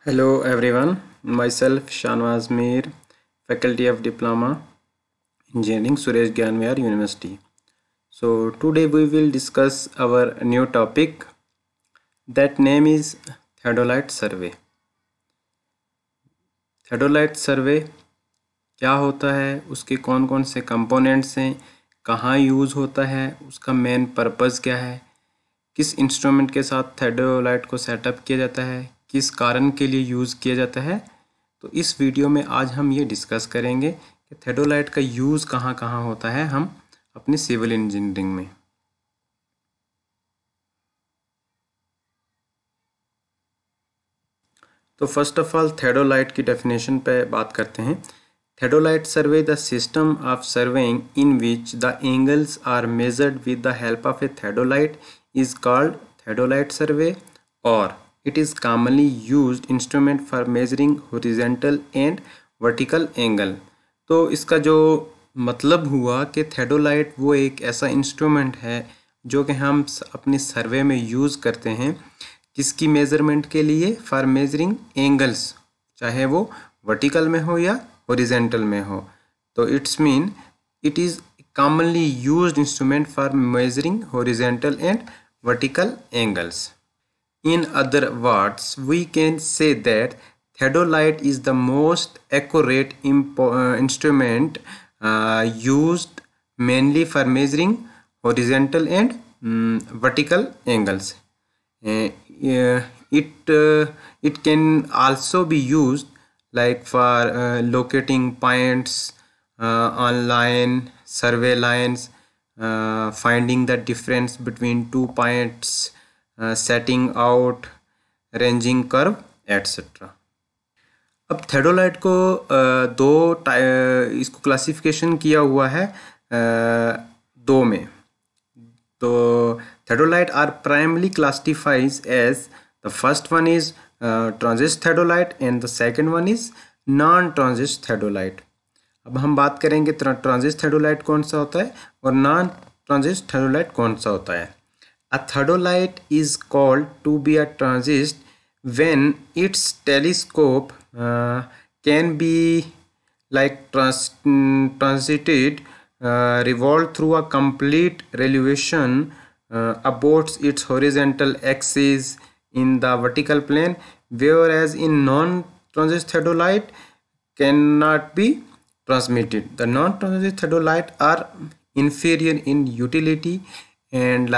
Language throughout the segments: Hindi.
Hello everyone, myself Shanwaz Mir, Faculty of Diploma Engineering, Suresh Gyanwar University. So today we will discuss our new topic, that name is Theodolite Survey. Theodolite Survey क्या होता है, उसके कौन कौन से कंपोनेंट्स हैं, कहाँ यूज़ होता है, उसका मेन पर्पज़ क्या है, किस इंस्ट्रूमेंट के साथ थेडोलाइट को सेटअप किया जाता है, किस कारण के लिए यूज़ किया जाता है। तो इस वीडियो में आज हम ये डिस्कस करेंगे कि थेडोलाइट का यूज़ कहाँ कहाँ होता है हम अपनी सिविल इंजीनियरिंग में। तो फर्स्ट ऑफ ऑल थेडोलाइट की डेफिनेशन पे बात करते हैं। Theodolite survey, the system of surveying in which the angles are measured with the help of a theodolite, is called theodolite survey, or it is commonly used instrument for measuring horizontal and vertical angle. तो इसका जो मतलब हुआ कि theodolite वो एक ऐसा इंस्ट्रूमेंट है जो कि हम अपनी सर्वे में यूज़ करते हैं, किसकी मेज़रमेंट के लिए, फॉर मेजरिंग एंगल्स, चाहे वो वर्टिकल में हो या हॉरिजॉन्टल में हो। तो it's mean it is commonly used instrument for measuring horizontal and vertical angles. In other words we can say that theodolite is the most accurate instrument used mainly for measuring horizontal and vertical angles. It can also be used like for locating points on line, survey lines, finding the difference between 2 points, setting out ranging curve, etc. अब थेडोलाइट को इसको क्लासिफिकेशन किया हुआ है दो में। तो theodolite are primarily classified as, the first one is transist theodolite and the second one is non-transist theodolite. अब हम बात करेंगे ट्रांजिस्ट theodolite कौन सा होता है और नॉन ट्रांजिस्ट theodolite कौन सा होता है। A theodolite is called to be a transist when its telescope can be like transited revolved through a complete revolution about its horizontal axis in the vertical plane, whereas in non-transist theodolite cannot be transmitted. The non-transist theodolite are inferior in utility and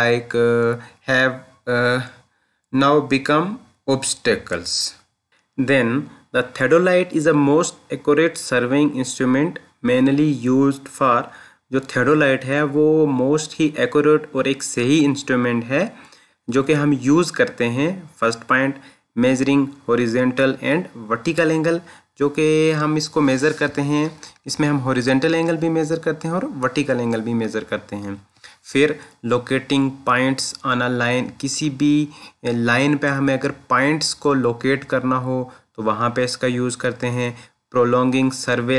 have now become obstacles. Then the theodolite is the most accurate surveying instrument mainly used for, जो theodolite है वो मोस्ट ही एक्यूरेट और एक सही इंस्ट्रूमेंट है जो कि हम यूज़ करते हैं। First point, measuring horizontal and vertical angle, जो कि हम इसको मेज़र करते हैं, इसमें हम हॉरिजॉन्टल एंगल भी मेज़र करते हैं और वर्टिकल एंगल भी मेज़र करते हैं। फिर locating points on a line, किसी भी लाइन पे हमें अगर पॉइंट्स को लोकेट करना हो तो वहाँ पे इसका यूज़ करते हैं। प्रोलॉन्गिंग सर्वे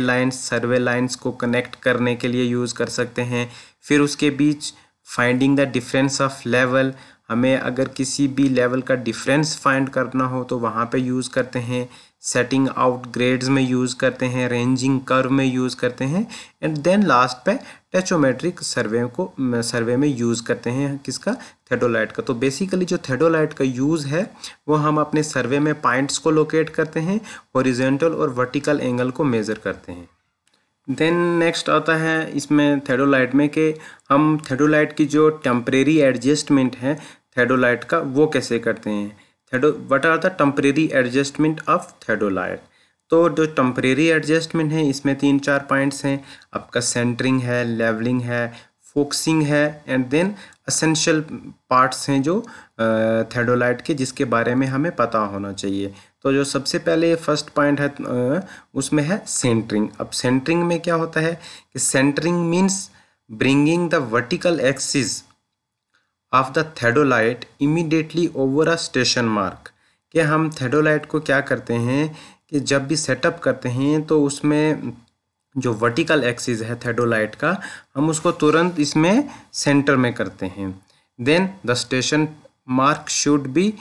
लाइंस को कनेक्ट करने के लिए यूज़ कर सकते हैं। फिर उसके बीच finding the difference of level, हमें अगर किसी भी लेवल का डिफरेंस फाइंड करना हो तो वहाँ पे यूज़ करते हैं। सेटिंग आउट ग्रेड्स में यूज़ करते हैं, रेंजिंग कर्व में यूज़ करते हैं, एंड देन लास्ट पे टेचोमेट्रिक सर्वे में यूज़ करते हैं किसका, थेडोलाइट का। तो बेसिकली जो थेडोलाइट का यूज़ है वो हम अपने सर्वे में पॉइंट्स को लोकेट करते हैं, हॉरिजॉन्टल और वर्टिकल एंगल को मेज़र करते हैं। देन नेक्स्ट आता है इसमें थेडोलाइट में कि हम थेडोलाइट की जो टेम्परेरी एडजस्टमेंट है थेडोलाइट का वो कैसे करते हैं। What are the temporary adjustment of theodolite. तो जो टेम्परेरी एडजस्टमेंट है इसमें 3-4 पॉइंट्स हैं। आपका सेंटरिंग है, लेवलिंग है, फोकसिंग है, एंड देन एसेंशियल पार्ट्स हैं जो थेडोलाइट के, जिसके बारे में हमें पता होना चाहिए। तो जो सबसे पहले फर्स्ट पॉइंट है उसमें है सेंटरिंग। अब सेंटरिंग में क्या होता है कि centring means bringing the vertical axis of the theodolite immediately over a station mark. कि हम थेडोलाइट को क्या करते हैं कि जब भी सेटअप करते हैं तो उसमें जो वर्टिकल एक्सिस है थेडोलाइट का, हम उसको तुरंत इसमें सेंटर में करते हैं। Then the station mark should be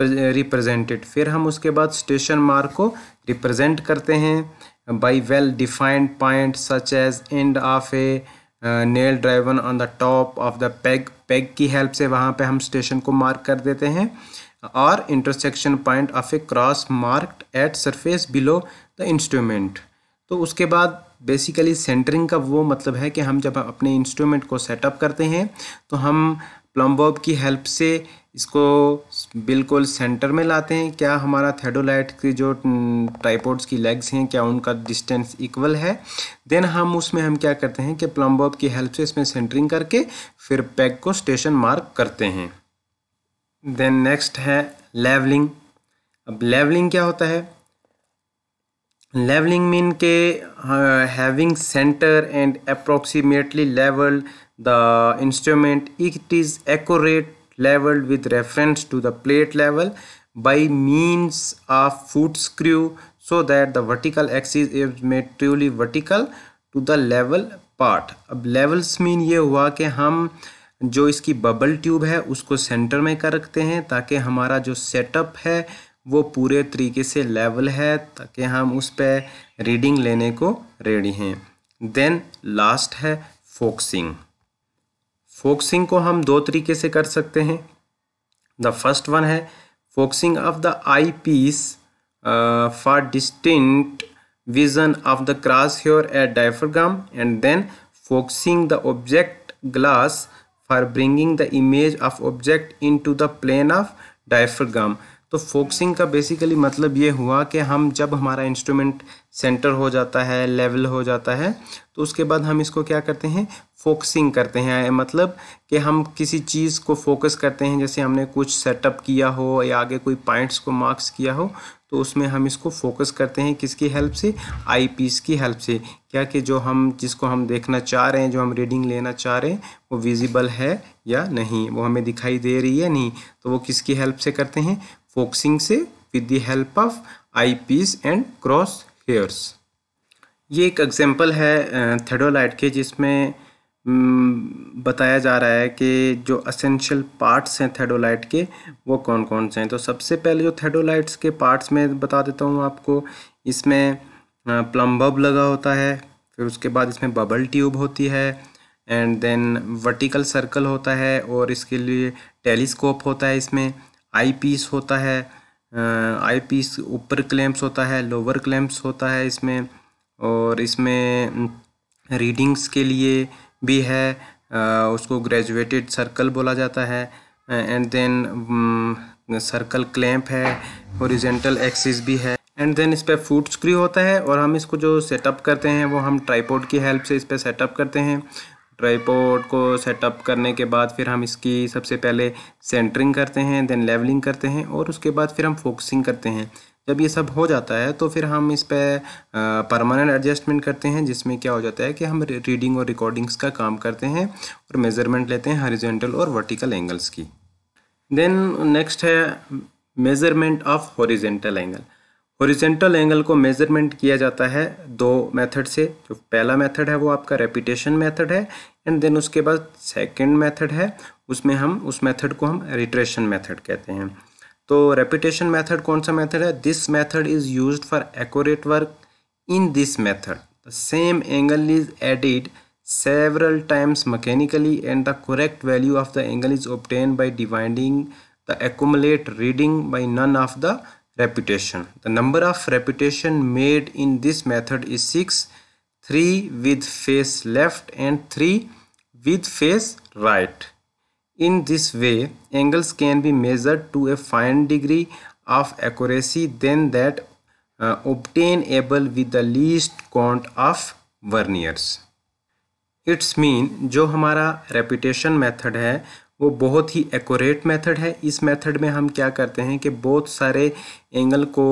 represented. फिर हम उसके बाद स्टेशन मार्क को रिप्रेजेंट करते हैं by well defined point such as end of a nail driven on the top of the peg. Peg की हेल्प से वहाँ पे हम स्टेशन को मार्क कर देते हैं। और intersection point of A cross marked at surface below the instrument. तो उसके बाद बेसिकली सेंटरिंग का वो मतलब है कि हम जब अपने इंस्ट्रूमेंट को सेटअप करते हैं तो हम प्लम बॉब की हेल्प से इसको बिल्कुल सेंटर में लाते हैं। क्या हमारा थेडोलाइट की जो ट्राइपॉड्स की लेग्स हैं क्या उनका डिस्टेंस इक्वल है। देन हम उसमें हम क्या करते हैं कि प्लम बॉब की हेल्प से इसमें सेंटरिंग करके फिर पेग को स्टेशन मार्क करते हैं। देन नेक्स्ट है लेवलिंग। अब लेवलिंग क्या होता है? लेवलिंग मीन के having centre and approximately levelled the instrument it is accurate leveled with reference to the plate level by means of foot screw so that the vertical axis is made truly vertical to the level part। अब levels mean ये हुआ कि हम जो इसकी बबल ट्यूब है उसको सेंटर में कर रखते हैं ताकि हमारा जो सेटअप है वो पूरे तरीके से लेवल है ताकि हम उस पर रीडिंग लेने को रेडी हैं। देन लास्ट है फोकसिंग। फोकसिंग को हम दो तरीके से कर सकते हैं। द फर्स्ट वन है focusing of the eyepiece for distinct vision of the cross hair at diaphragm and then focusing the object glass for bringing the image of object into the plane of diaphragm. तो फोकसिंग का बेसिकली मतलब ये हुआ कि हम जब हमारा इंस्ट्रूमेंट सेंटर हो जाता है लेवल हो जाता है तो उसके बाद हम इसको क्या करते हैं फोकसिंग करते हैं। मतलब कि हम किसी चीज़ को फोकस करते हैं, जैसे हमने कुछ सेटअप किया हो या आगे कोई पॉइंट्स को मार्क्स किया हो तो उसमें हम इसको फोकस करते हैं। किसकी हेल्प से? आई पीस की हेल्प से। क्या कि जो हम जिसको हम देखना चाह रहे हैं, जो हम रीडिंग लेना चाह रहे हैं वो विजिबल है या नहीं, वो हमें दिखाई दे रही है नहीं, तो वो किसकी हेल्प से करते हैं? फोकसिंग से with the help of eyepiece and cross hairs. ये एक एग्जांपल है थेडोलाइट के जिसमें बताया जा रहा है कि जो असेंशियल पार्ट्स हैं थेडोलाइट के वो कौन कौन से हैं। तो सबसे पहले जो थेडोलाइट्स के पार्ट्स में बता देता हूँ आपको। इसमें प्लम बब लगा होता है, फिर उसके बाद इसमें बबल ट्यूब होती है एंड देन वर्टिकल सर्कल होता है और इसके लिए टेलीस्कोप होता है। इसमें आई पीस होता है, आई पीस ऊपर क्लैंप्स होता है, लोअर क्लैंप्स होता है इसमें, और इसमें रीडिंग्स के लिए भी है, उसको ग्रेजुएटेड सर्कल बोला जाता है एंड देन सर्कल क्लैंप है, हॉरिजॉन्टल एक्सिस भी है एंड देन इस पर फुट स्क्रू होता है। और हम इसको जो सेटअप करते हैं वो हम ट्राइपॉड की हेल्प से इस पर सेटअप करते हैं। ट्राइपॉड को सेटअप करने के बाद फिर हम इसकी सबसे पहले सेंटरिंग करते हैं, देन लेवलिंग करते हैं और उसके बाद फिर हम फोकसिंग करते हैं। जब ये सब हो जाता है तो फिर हम इस पर परमानेंट एडजस्टमेंट करते हैं जिसमें क्या हो जाता है कि हम रीडिंग और रिकॉर्डिंग्स का काम करते हैं और मेज़रमेंट लेते हैं हॉरिजॉन्टल और वर्टिकल एंगल्स की। देन नेक्स्ट है measurement of horizontal angle. Horizontal angle को मेज़रमेंट किया जाता है दो मेथड से। जो पहला मेथड है वो आपका रेपिटेशन मेथड है एंड देन उसके बाद सेकंड मेथड है, उसमें हम उस मेथड को हम रिट्रेशन मेथड कहते हैं। तो रेपिटेशन मेथड कौन सा मेथड है? This method is used for accurate work. In this method the same angle is added several times mechanically and the correct value of the angle is obtained by dividing the accumulate reading by none of the repetition. The number of repetition made in this method is 6, 3 with face left and 3 with face right. In this way angles can be measured to a fine degree of accuracy than that obtainable with the least count of verniers. It's mean जो हमारा रेपिटेशन मेथड है वो बहुत ही एक्यूरेट मेथड है। इस मेथड में हम क्या करते हैं कि बहुत सारे एंगल को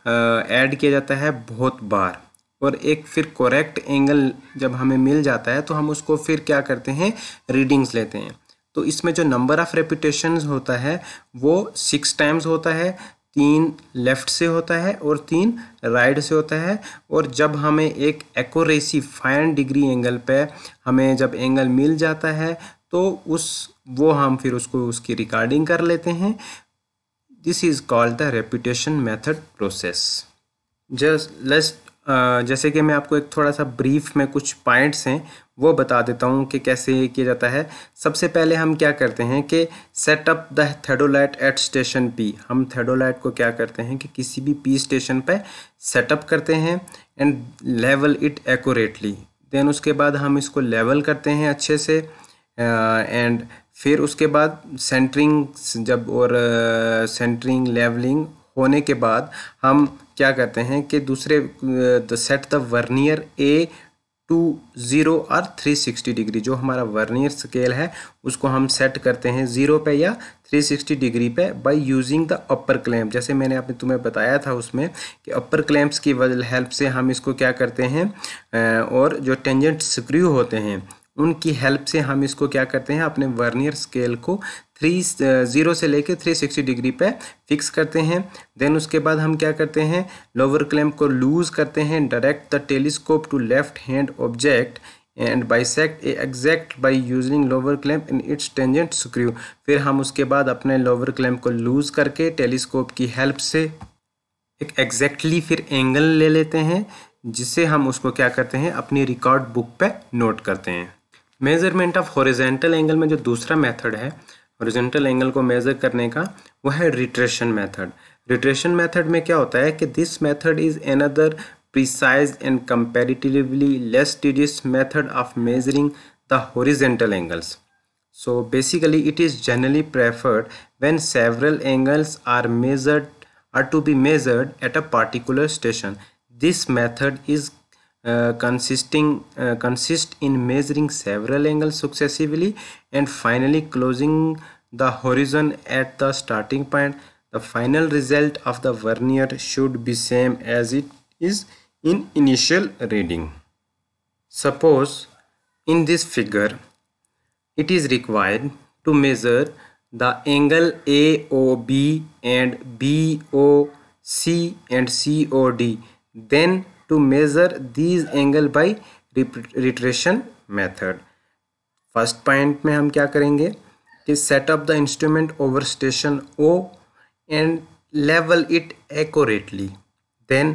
ऐड किया जाता है बहुत बार, और एक फिर करेक्ट एंगल जब हमें मिल जाता है तो हम उसको फिर क्या करते हैं रीडिंग्स लेते हैं। तो इसमें जो नंबर ऑफ़ रेपिटेशंस होता है वो 6 टाइम्स होता है, 3 लेफ़्ट से होता है और 3 राइट से होता है। और जब हमें एक एक्यूरेसी फाइन डिग्री एंगल पे हमें जब एंगल मिल जाता है तो वो हम फिर उसको उसकी रिकॉर्डिंग कर लेते हैं। This is called the repetition method process. जैसे कि मैं आपको एक थोड़ा सा ब्रीफ में कुछ पॉइंट्स हैं वो बता देता हूँ कि कैसे ये किया जाता है। सबसे पहले हम क्या करते हैं कि set up the theodolite at station P. हम थेडोलाइट को क्या करते हैं कि किसी भी पी स्टेशन पे सेटअप करते हैं and level it accurately. Then उसके बाद हम इसको लेवल करते हैं अच्छे से एंड फिर उसके बाद सेंटरिंग सेंटरिंग लेवलिंग होने के बाद हम क्या करते हैं कि दूसरे set the vernier A to 0 और 360 डिग्री। जो हमारा वर्नियर स्केल है उसको हम सेट करते हैं 0 पे या 360 डिग्री पे by using the upper clamp. जैसे मैंने तुम्हें बताया था उसमें कि अपर क्लैंप्स की हेल्प से हम इसको क्या करते हैं और जो टेंजेंट स्क्रू होते हैं उनकी हेल्प से हम इसको क्या करते हैं अपने वर्नियर स्केल को 0 से लेके 360 डिग्री पे फिक्स करते हैं। देन उसके बाद हम क्या करते हैं लोअर क्लैंप को लूज करते हैं, direct the telescope to left hand object and bisect a exact by using lower clamp in its tangent screw. फिर हम उसके बाद अपने लोअर क्लैंप को लूज करके टेलीस्कोप की हेल्प से एक एग्जैक्टली फिर एंगल ले लेते हैं, जिससे हम उसको क्या करते हैं अपनी रिकॉर्ड बुक पे नोट करते हैं। मेजरमेंट ऑफ हॉरिजॉन्टल एंगल में जो दूसरा मेथड है हॉरिजॉन्टल एंगल को मेजर करने का वो है रिट्रेशन मेथड। रिट्रेशन मेथड में क्या होता है कि this method is another precise and comparatively less tedious method of measuring the horizontal angles. So basically it is generally preferred when several angles are to be measured at a particular station. This method is consist in measuring several angles successively and finally closing the horizon at the starting point. The final result of the vernier should be same as it is in initial reading. Suppose in this figure it is required to measure the angle AOB and BOC and COD. Then to measure these angle by retraction method. First point में हम क्या करेंगे कि set up the instrument over station O and level it accurately. Then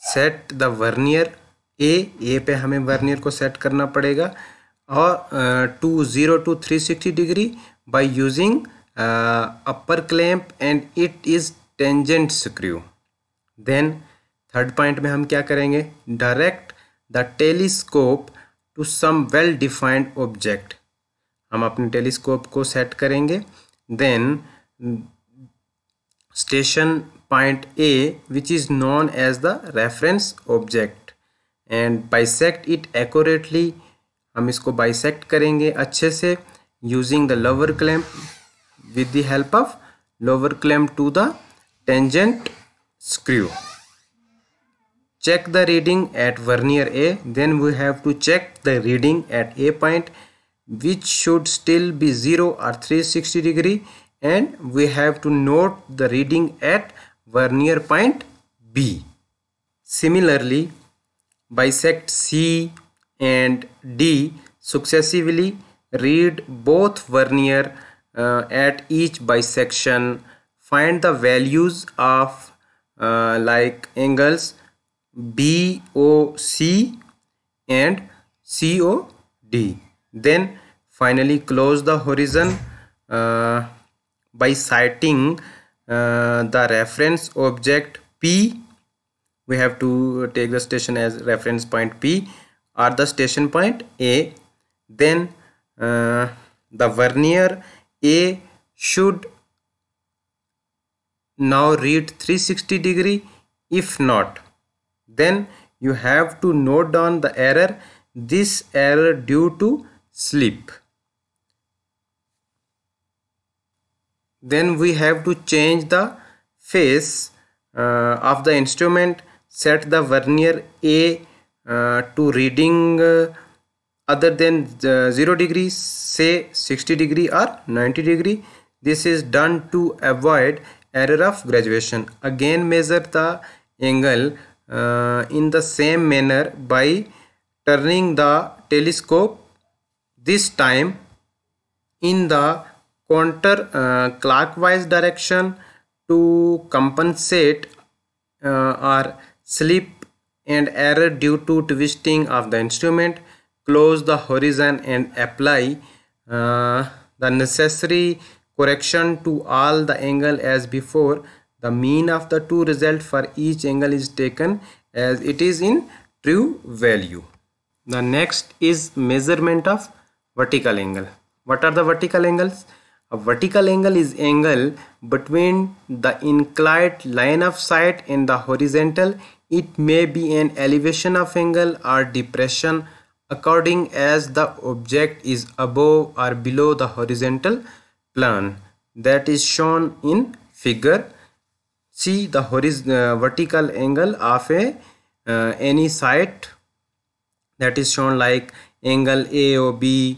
set the vernier A पे हमें वर्नियर को सेट करना पड़ेगा और 0 to 360 degree by using upper clamp and it is tangent screw. Then third point में हम क्या करेंगे direct the telescope to some well defined object. हम अपने टेलीस्कोप को सेट करेंगे। Then station point A which is known as the reference object and bisect it accurately. हम इसको बाइसेक्ट करेंगे अच्छे से using the lower clamp with the help of lower clamp to the tangent screw. Check the reading at vernier A. Then we have to check the reading at A point, which should still be 0 or 360 degree, and we have to note the reading at vernier point B. Similarly, bisect C and D successively. Read both vernier at each bisection. Find the values of like angles BOC and COD. Then finally close the horizon by sighting the reference object P. We have to take the station as reference point P or the station point A. Then the vernier A should now read 360 degree. If not, then you have to note down the error. This error due to slip. Then we have to change the face of the instrument. Set the vernier A to reading other than 0 degree, say 60 degree or 90 degree. This is done to avoid error of graduation. Again measure the angle in the same manner by turning the telescope, this time in the counter clockwise direction To compensate or slip and error due to twisting of the instrument, close the horizon and apply the necessary correction to all the angle as before. The mean of the two results for each angle is taken as it is in true value. The next is measurement of vertical angle. What are the vertical angles? A vertical angle is angle between the inclined line of sight and the horizontal. It may be an elevation of angle or depression according as the object is above or below the horizontal plane. That is shown in figure. See the vertical angle of any sight, that is shown like angle AOB,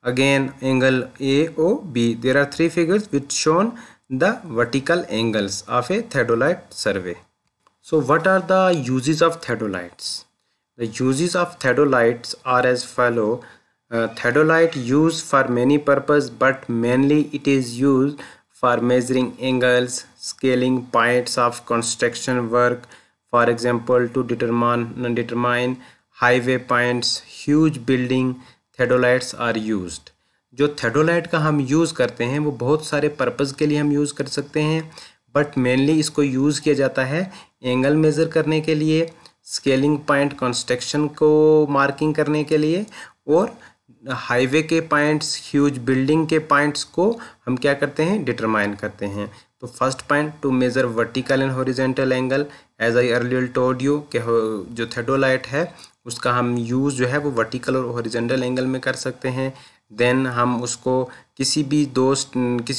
again angle AOB. There are three figures which shown the vertical angles of a theodolite survey. So what are the uses of theodolites? The uses of theodolites are as follow. Theodolite used for many purposes, but mainly it is used for measuring angles, scaling points of construction work, for example to determine highway points, huge building. theodolites are used. जो theodolite का हम यूज़ करते हैं वो बहुत सारे पर्पज़ के लिए हम यूज़ कर सकते हैं, बट मेनली इसको यूज़ किया जाता है एंगल मेज़र करने के लिए, स्केलिंग पॉइंट कंस्ट्रक्शन को मार्किंग करने के लिए, और हाईवे के पॉइंट्स, ह्यूज बिल्डिंग के पॉइंट्स को हम क्या करते हैं, डिटरमाइन करते हैं. तो first point, to measure vertical and horizontal angle. As I earlier told you कि जो theodolite है उसका हम यूज़ जो है वो वर्टिकल और हॉरिजॉन्टल एंगल में कर सकते हैं. देन हम उसको किसी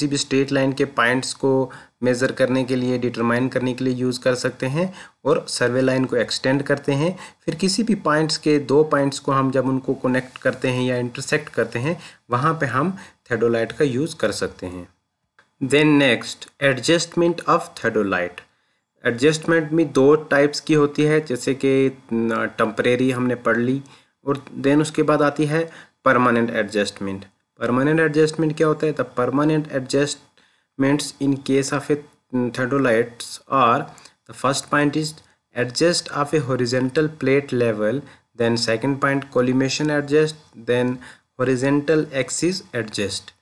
भी स्ट्रेट लाइन के पॉइंट्स को मेज़र करने के लिए, डिटरमाइन करने के लिए यूज़ कर सकते हैं, और सर्वे लाइन को एक्सटेंड करते हैं. फिर किसी भी पॉइंट्स के दो पॉइंट्स को हम जब उनको कनेक्ट करते हैं या इंटरसेक्ट करते हैं, वहाँ पे हम theodolite का यूज़ कर सकते हैं. Then next, adjustment of theodolite. Adjustment में दो टाइप्स की होती है, जैसे कि टेम्परेरी हमने पढ़ ली, और देन उसके बाद आती है परमानेंट एडजस्टमेंट. परमानेंट एडजस्टमेंट क्या होता है? The permanent adjustments in case of A theodolites are, the first point is adjust of a horizontal plate level, then second point collimation adjust, then horizontal axis adjust.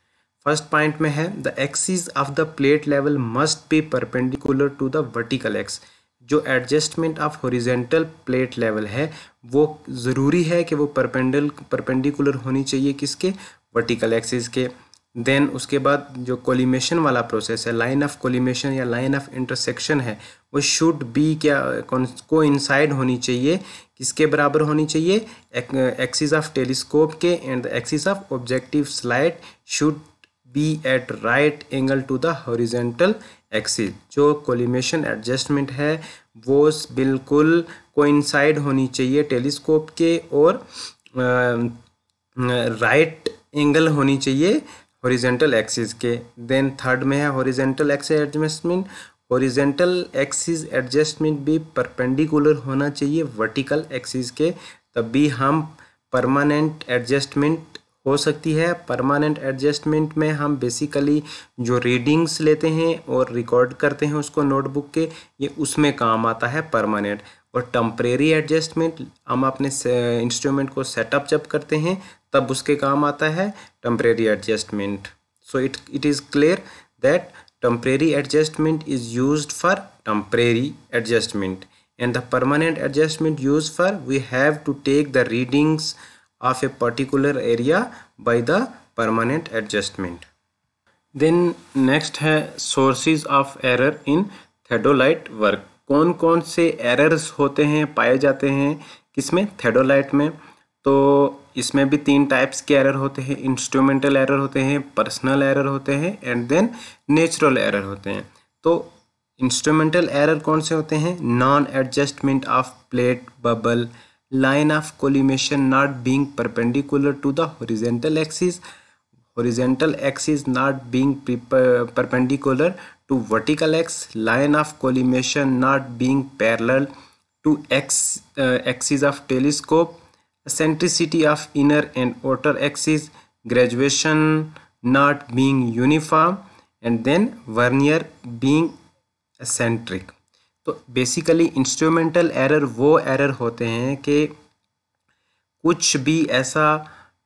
First point में है the axis of the plate level must be perpendicular to the vertical axis. जो adjustment of horizontal plate level है वो ज़रूरी है कि वो परपेंडिकुलर होनी चाहिए किसके, वर्टिकल एक्सिस के. देन उसके बाद जो कोलिमेशन वाला प्रोसेस है, लाइन ऑफ कोलिमेशन या लाइन ऑफ इंटरसेक्शन है, वो शुड बी क्या कोइंसाइड होनी चाहिए, किसके बराबर होनी चाहिए, एक्सिस ऑफ टेलीस्कोप के, and the axis of objective slide should be at right angle to the horizontal axis. जो कोलिमेशन एडजस्टमेंट है वो बिल्कुल कोइंसाइड होनी चाहिए टेलीस्कोप के, और राइट एंगल होनी चाहिए हॉरिजॉन्टल एक्सिस के. देन थर्ड में है horizontal axis adjustment. Horizontal axis adjustment भी परपेंडिकुलर होना चाहिए वर्टिकल एक्सिस के, तभी हम परमानेंट एडजस्टमेंट हो सकती है. परमानेंट एडजस्टमेंट में हम बेसिकली जो रीडिंग्स लेते हैं और रिकॉर्ड करते हैं उसको नोटबुक के, ये उसमें काम आता है परमानेंट. और टेम्परेरी एडजस्टमेंट हम अपने इंस्ट्रूमेंट को सेटअप जब करते हैं तब उसके काम आता है temporary adjustment. So it is clear that temporary adjustment is used for temporary adjustment, and the permanent adjustment used for we have to take the readings of a particular area by the permanent adjustment. Then next है sources of error in theodolite work. कौन कौन से errors होते हैं, पाए जाते हैं किसमें, theodolite में? तो इसमें भी तीन टाइप्स के एरर होते हैं. इंस्ट्रूमेंटल एरर होते हैं, पर्सनल एरर होते हैं, एंड देन नेचुरल एरर होते हैं. तो इंस्ट्रूमेंटल एरर कौन से होते हैं? Non adjustment of plate bubble, line of collimation not being perpendicular to the horizontal axis, horizontal axis not being perpendicular to vertical axis, line of collimation not being parallel to axis of telescope, eccentricity of inner and outer axis, graduation not being uniform, and then vernier being eccentric. तो बेसिकली इंस्ट्रूमेंटल एरर वो एरर होते हैं कि कुछ भी ऐसा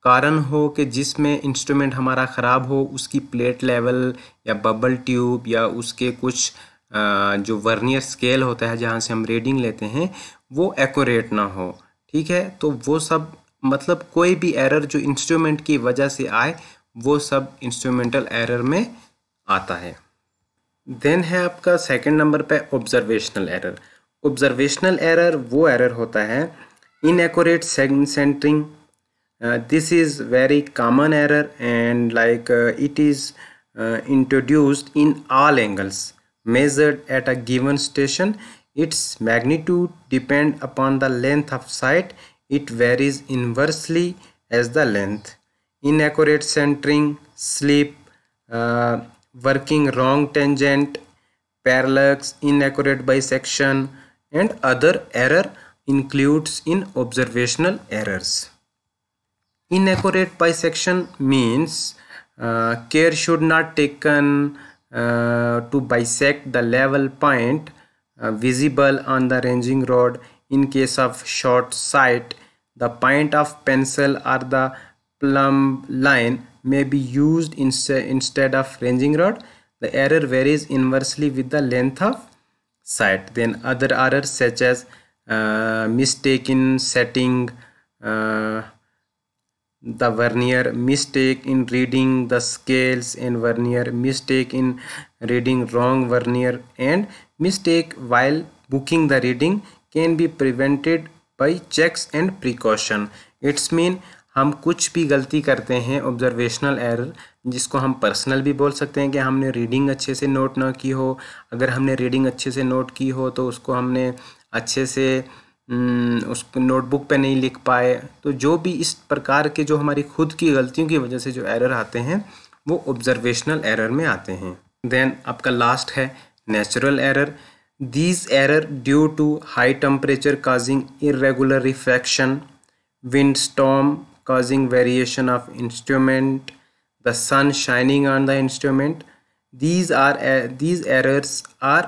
कारण हो कि जिसमें इंस्ट्रूमेंट हमारा ख़राब हो, उसकी प्लेट लेवल या बबल ट्यूब या उसके कुछ जो वर्नियर स्केल होता है जहाँ से हम रीडिंग लेते हैं वो एक्यूरेट ना हो, ठीक है। तो वो सब मतलब कोई भी एरर जो इंस्ट्रूमेंट की वजह से आए वो सब इंस्ट्रूमेंटल एरर में आता है। देन है आपका सेकंड नंबर पे ऑब्जर्वेशनल एरर। ऑब्जर्वेशनल एरर वो एरर होता है inaccurate centring. This is very common error and it is introduced in all angles measured at a given station. Its magnitude depend upon the length of sight. It varies inversely as the length. Inaccurate centering, slip, working wrong tangent, parallax, inaccurate bisection and other error includes in observational errors. Inaccurate bisection means care should not taken to bisect the level point visible on the ranging rod. In case of short sight, the point of pencil or the plumb line may be used instead of ranging rod. The error varies inversely with the length of sight. Then other errors such as mistake in setting the vernier, mistake in reading the scales and vernier, mistake in reading wrong vernier and mistake while booking the reading can be prevented by checks and precaution. It's mean हम कुछ भी गलती करते हैं ऑब्जर्वेशनल एरर, जिसको हम पर्सनल भी बोल सकते हैं कि हमने रीडिंग अच्छे से नोट ना की हो। अगर हमने रीडिंग अच्छे से नोट की हो तो उसको हमने अच्छे से उसको नोटबुक पे नहीं लिख पाए। तो जो भी इस प्रकार के जो हमारी खुद की गलतियों की वजह से जो एरर आते हैं वो ऑब्जर्वेशनल एरर में आते हैं। देन आपका लास्ट है natural error. These error due to high temperature causing irregular refraction, wind storm causing variation of instrument, the sun shining on the instrument. These errors are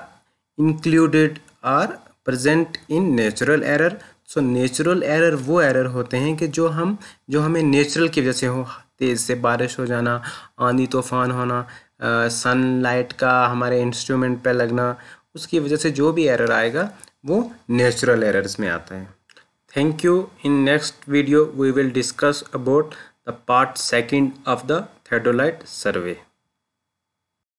included or present in natural error. So natural error वो एरर होते हैं कि जो हमें नेचुरल की वजह से हो, तेज़ से बारिश हो जाना, आंधी तूफान होना, सनलाइट का हमारे इंस्ट्रूमेंट पे लगना, उसकी वजह से जो भी एरर आएगा वो नेचुरल एरर्स में आता है। Thank you. In next video we will discuss about the part 2 of the theodolite survey.